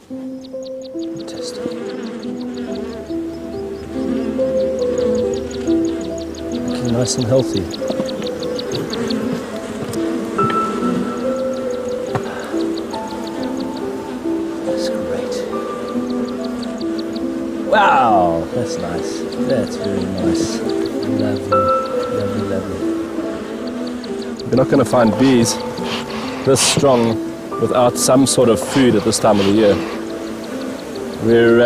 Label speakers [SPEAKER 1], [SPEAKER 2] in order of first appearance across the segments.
[SPEAKER 1] Fantastic. Looking nice and healthy. That's great. Wow, that's nice. That's very nice. Lovely, lovely, lovely. You're not going to find bees this strong without some sort of food at this time of the year. We're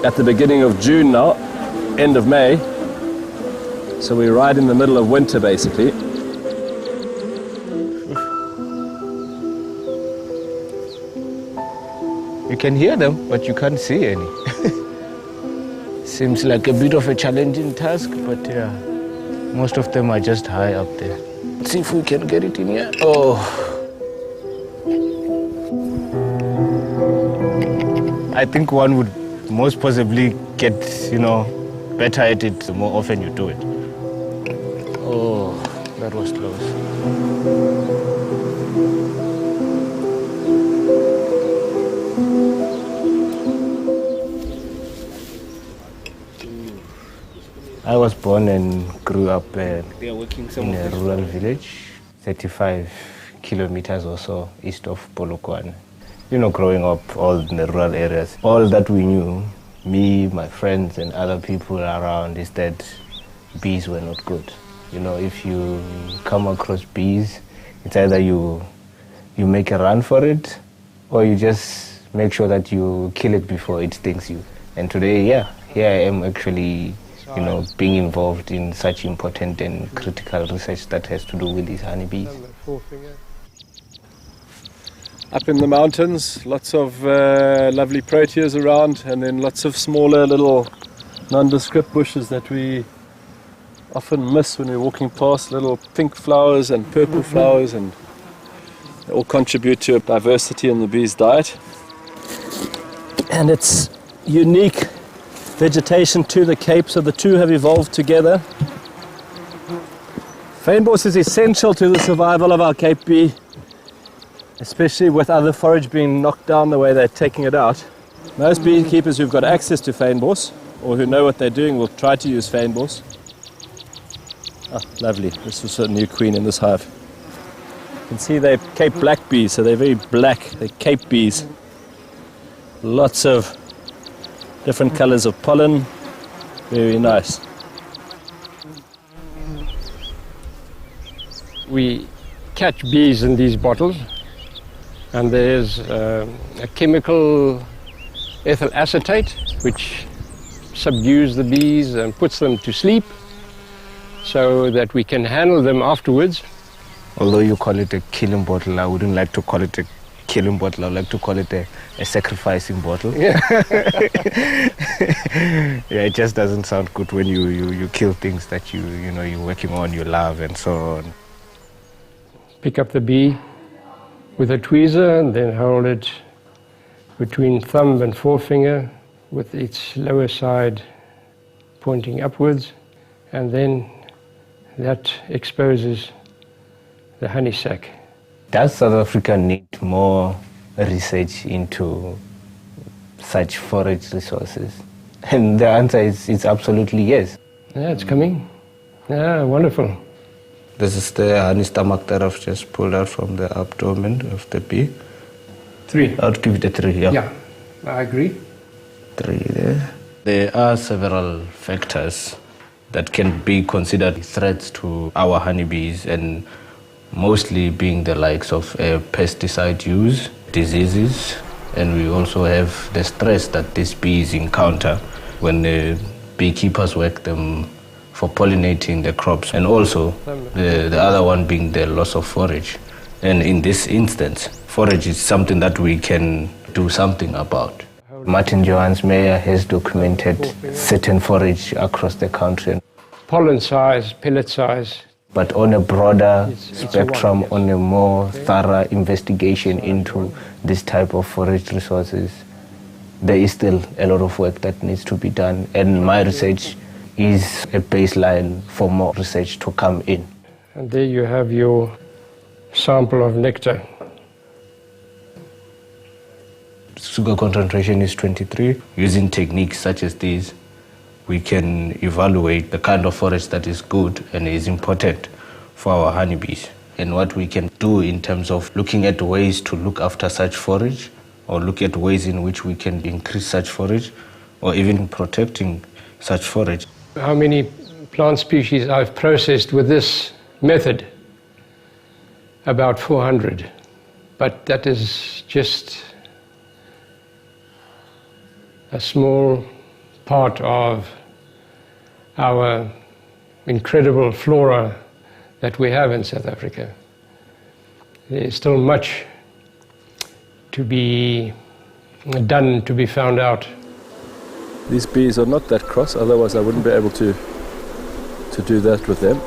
[SPEAKER 1] at the beginning of June now, end of May, so we're right in the middle of winter basically.
[SPEAKER 2] You can hear them, but you can't see any. Seems like a bit of a challenging task, but yeah, most of them are just high up there. Let's see if we can get it in here. Oh. I think one would most possibly get, better at it the more often you do it. Oh, that was close. I was born and grew up in a rural village, 35 kilometers or so east of Polokwane. Growing up all in the rural areas, all that we knew, me, my friends and other people around, is that bees were not good. If you come across bees, it's either you make a run for it or you just make sure that you kill it before it stings you. And today, here I am actually being involved in such important and critical research that has to do with these honeybees.
[SPEAKER 1] Up in the mountains, lots of lovely proteas around, and then lots of smaller little nondescript bushes that we often miss when we're walking past, little pink flowers and purple flowers, and they all contribute to a diversity in the bee's diet. And it's unique vegetation to the Cape, so the two have evolved together. Fynbos is essential to the survival of our Cape bee, especially with other forage being knocked down the way they're taking it out. Most beekeepers who've got access to fynbos, or who know what they're doing, will try to use fynbos. Oh, lovely. This was a new queen in this hive. You can see they're Cape black bees, so they're very black. They're Cape bees. Lots of different colors of pollen. Very nice.
[SPEAKER 3] We catch bees in these bottles, and there's a chemical ethyl acetate which subdues the bees and puts them to sleep so that we can handle them afterwards.
[SPEAKER 2] Although you call it a killing bottle, I wouldn't like to call it a killing bottle. I'd like to call it a sacrificing bottle. Yeah. Yeah, it just doesn't sound good when you kill things that you're working on, you love, and so on.
[SPEAKER 3] Pick up the bee with a tweezer and then hold it between thumb and forefinger with its lower side pointing upwards, and then that exposes the honey sac.
[SPEAKER 2] Does South Africa need more research into such forage resources? And the answer is absolutely yes.
[SPEAKER 3] Yeah, it's coming. Yeah, wonderful.
[SPEAKER 2] This is the honey stomach that I've just pulled out from the abdomen of the bee.
[SPEAKER 3] 3.
[SPEAKER 2] I'd give it a 3, yeah.
[SPEAKER 3] Yeah, I agree.
[SPEAKER 2] 3 there. There are several factors that can be considered threats to our honeybees, and mostly being the likes of pesticide use, diseases, and we also have the stress that these bees encounter when the beekeepers work them for pollinating the crops, and also the other one being the loss of forage. And in this instance, forage is something that we can do something about. Martin Johannes Meyer has documented certain forage across the country.
[SPEAKER 3] Pollen size, pellet size.
[SPEAKER 2] But on a broader spectrum, on a more thorough investigation into this type of forage resources, there is still a lot of work that needs to be done. And my research is a baseline for more research to come in.
[SPEAKER 3] And there you have your sample of nectar.
[SPEAKER 2] sugar concentration is 23. Using techniques such as these, we can evaluate the kind of forage that is good and is important for our honeybees, and what we can do in terms of looking at ways to look after such forage, or look at ways in which we can increase such forage, or even protecting such forage.
[SPEAKER 3] How many plant species I've processed with this method? About 400. But that is just a small part of our incredible flora that we have in South Africa. There is still much to be done, to be found out.
[SPEAKER 1] These bees are not that cross, otherwise I wouldn't be able to do that with them.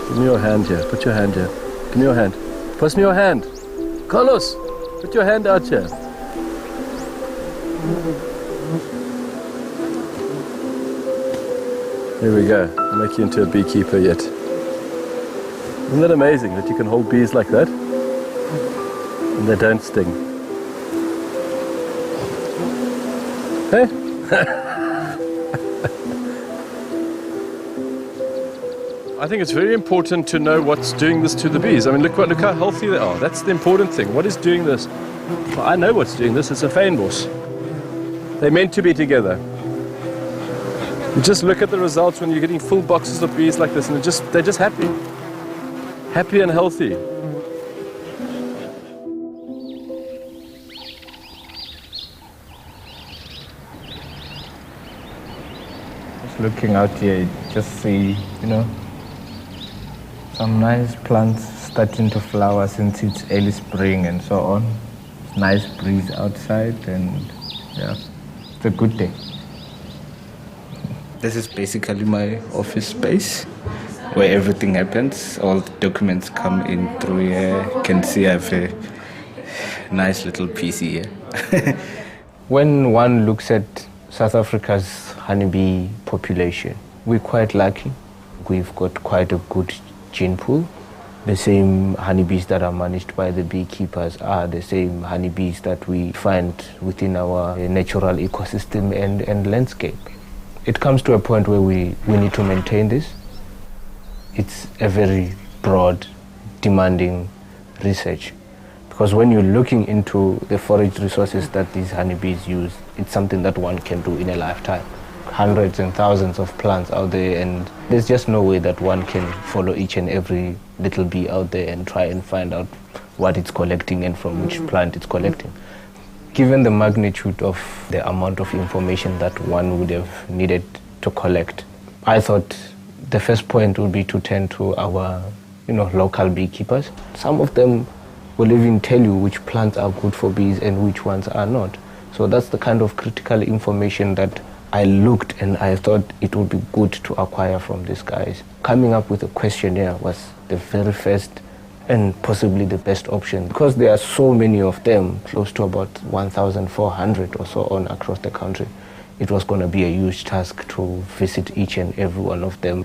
[SPEAKER 1] Give me your hand here. Put your hand here. Give me your hand. Pass me your hand. Carlos, put your hand out here. Here we go. I'll make you into a beekeeper yet. Isn't that amazing that you can hold bees like that and they don't sting? Hey? I think it's very important to know what's doing this to the bees. I mean, look how healthy they are. That's the important thing. What is doing this? Well, I know what's doing this. It's a fynbos. They're meant to be together. You just look at the results when you're getting full boxes of bees like this, and they're just happy. Happy and healthy.
[SPEAKER 2] Just looking out here, you just see, some nice plants starting to flower since it's early spring and so on. It's nice breeze outside, and yeah, it's a good day. This is basically my office space where everything happens. All the documents come in through here. You can see I have a nice little PC here. When one looks at South Africa's honeybee population, we're quite lucky. We've got quite a good gene pool. The same honeybees that are managed by the beekeepers are the same honeybees that we find within our natural ecosystem and landscape. It comes to a point where we need to maintain this. It's a very broad, demanding research, because when you're looking into the forage resources that these honeybees use, it's something that one can do in a lifetime. Hundreds and thousands of plants out there, and there's just no way that one can follow each and every little bee out there and try and find out what it's collecting and from which plant it's collecting. Given the magnitude of the amount of information that one would have needed to collect, I thought the first point would be to turn to our, local beekeepers. Some of them will even tell you which plants are good for bees and which ones are not. So that's the kind of critical information that I looked and I thought it would be good to acquire from these guys. Coming up with a questionnaire was the very first and possibly the best option, because there are so many of them, close to about 1,400 or so on across the country. It was going to be a huge task to visit each and every one of them.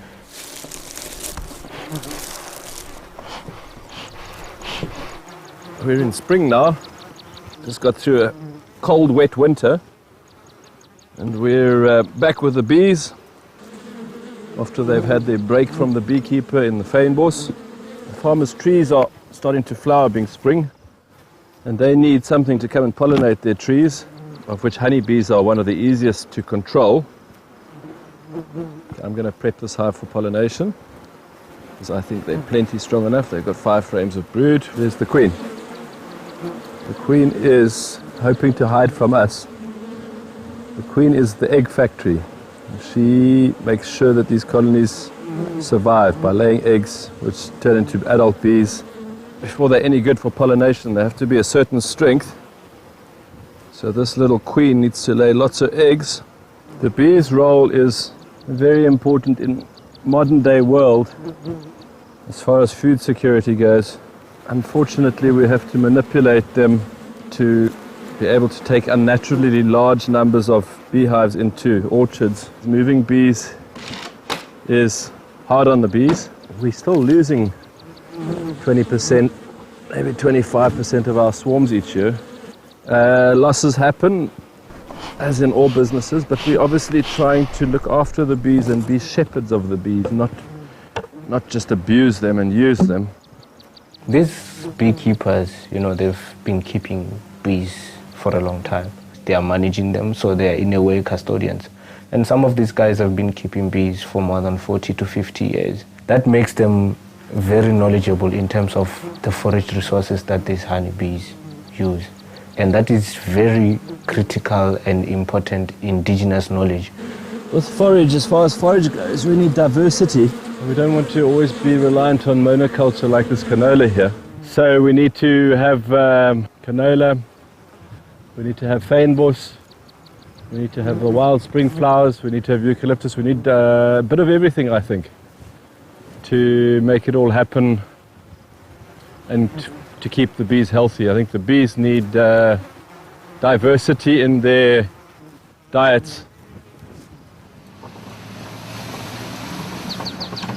[SPEAKER 1] We're in spring now. Just got through a cold, wet winter. And we're back with the bees after they've had their break from the beekeeper in the fynbos. The farmers' trees are starting to flower, being spring, and they need something to come and pollinate their trees, of which honeybees are one of the easiest to control. I'm going to prep this hive for pollination, because I think they're plenty strong enough. They've got 5 frames of brood. There's the queen. The queen is hoping to hide from us. The queen is the egg factory. She makes sure that these colonies survive by laying eggs which turn into adult bees. Before they're any good for pollination, they have to be a certain strength. So this little queen needs to lay lots of eggs. The bee's role is very important in modern day world as far as food security goes. Unfortunately, we have to manipulate them to be able to take unnaturally large numbers of beehives into orchards. Moving bees is hard on the bees. We're still losing 20% maybe 25% of our swarms each year. Losses happen, as in all businesses, but we're obviously trying to look after the bees and be shepherds of the bees, not just abuse them and use them.
[SPEAKER 2] These beekeepers, they've been keeping bees for a long time. They are managing them, so they are in a way custodians. And some of these guys have been keeping bees for more than 40 to 50 years. That makes them very knowledgeable in terms of the forage resources that these honeybees use. And that is very critical and important indigenous knowledge.
[SPEAKER 1] With forage, as far as forage goes, we need diversity. We don't want to always be reliant on monoculture like this canola here. So we need to have canola, we need to have fynbos, we need to have the wild spring flowers, we need to have eucalyptus, we need a bit of everything, I think, to make it all happen and to keep the bees healthy. I think the bees need diversity in their diets.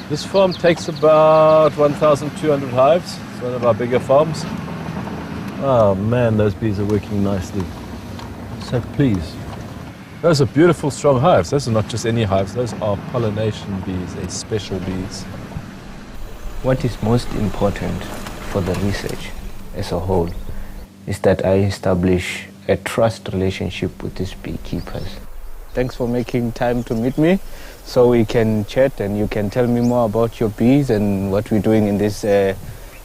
[SPEAKER 1] This farm takes about 1,200 hives. It's one of our bigger farms. Oh man, those bees are working nicely. So pleased. Those are beautiful, strong hives. Those are not just any hives. Those are pollination bees, special bees.
[SPEAKER 2] What is most important for the research as a whole is that I establish a trust relationship with these beekeepers. Thanks for making time to meet me so we can chat and you can tell me more about your bees and what we're doing in this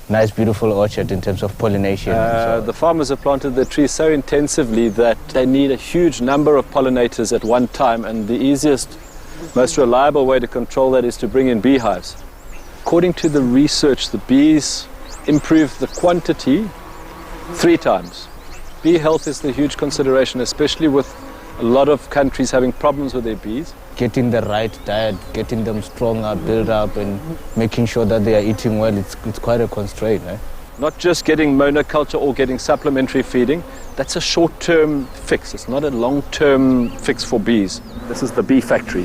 [SPEAKER 2] nice, beautiful orchard in terms of pollination.
[SPEAKER 1] The farmers have planted the trees so intensively that they need a huge number of pollinators at one time, and the easiest, most reliable way to control that is to bring in beehives. According to the research, the bees improve the quantity 3 times. Bee health is the huge consideration, especially with a lot of countries having problems with their bees.
[SPEAKER 2] Getting the right diet, getting them stronger, build up, and making sure that they are eating well, it's quite a constraint.
[SPEAKER 1] Not just getting monoculture or getting supplementary feeding, that's a short-term fix. It's not a long-term fix for bees. This is the bee factory.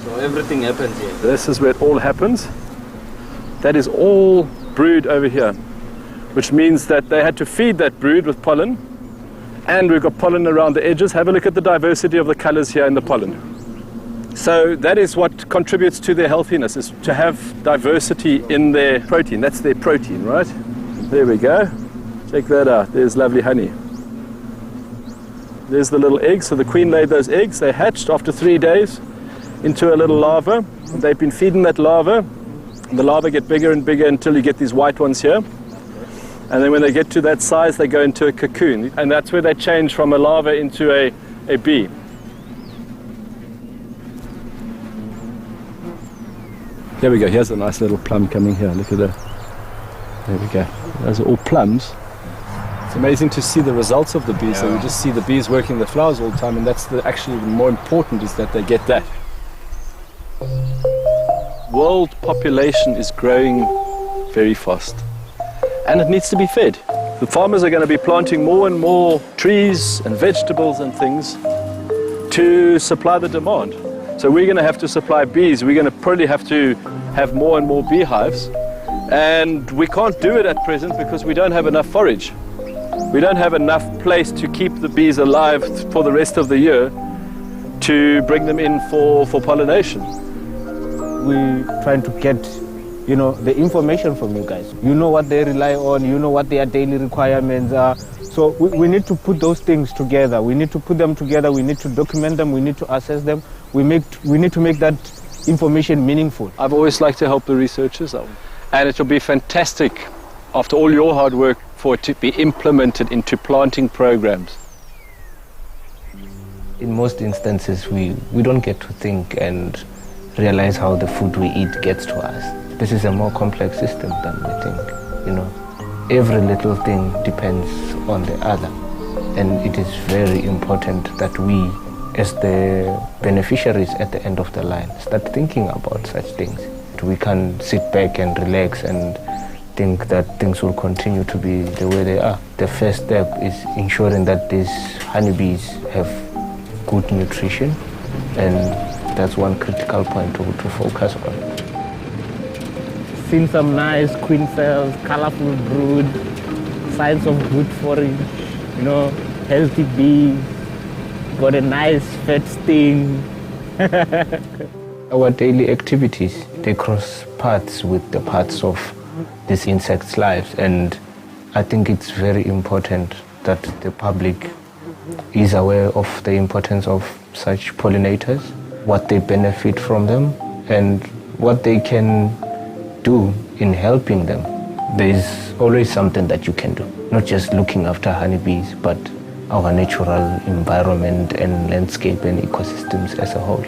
[SPEAKER 2] So everything happens here.
[SPEAKER 1] This is where it all happens. That is all brood over here, which means that they had to feed that brood with pollen, and we've got pollen around the edges. Have a look at the diversity of the colors here in the pollen. So that is what contributes to their healthiness, is to have diversity in their protein. That's their protein, right? There we go. Check that out. There's lovely honey. There's the little eggs. So the queen laid those eggs. They hatched after 3 days into a little larva. They've been feeding that larva. And the larvae get bigger and bigger until you get these white ones here. And then when they get to that size, they go into a cocoon. And that's where they change from a larva into a bee. There we go. Here's a nice little plum coming here. Look at that. There we go. Those are all plums. It's amazing to see the results of the bees. So we just see the bees working the flowers all the time, and that's actually the more important, is that they get that. World population is growing very fast, and it needs to be fed. The farmers are going to be planting more and more trees and vegetables and things to supply the demand. So we're going to have to supply bees. We're going to probably have to have more and more beehives, and we can't do it at present because we don't have enough forage. We don't have enough place to keep the bees alive for the rest of the year to bring them in for pollination.
[SPEAKER 2] We're trying to get, the information from you guys. You know what they rely on, you know what their daily requirements are. So we need to put those things together. We need to put them together, we need to document them, we need to assess them. We need to make that information meaningful.
[SPEAKER 1] I've always liked to help the researchers out. And it will be fantastic, after all your hard work, for it to be implemented into planting programs.
[SPEAKER 2] In most instances, we don't get to think and realize how the food we eat gets to us. This is a more complex system than we think, Every little thing depends on the other. And it is very important that we, as the beneficiaries at the end of the line, start thinking about such things. We can sit back and relax and think that things will continue to be the way they are. The first step is ensuring that these honeybees have good nutrition, and that's one critical point to focus on. Seen some nice queen cells, colorful brood, signs of good forage, you know, healthy bees, got a nice fat sting. Our daily activities, they cross paths with the paths of these insects' lives, and I think it's very important that the public is aware of the importance of such pollinators, what they benefit from them, and what they can do in helping them. There is always something that you can do, not just looking after honeybees, but our natural environment and landscape and ecosystems as a whole.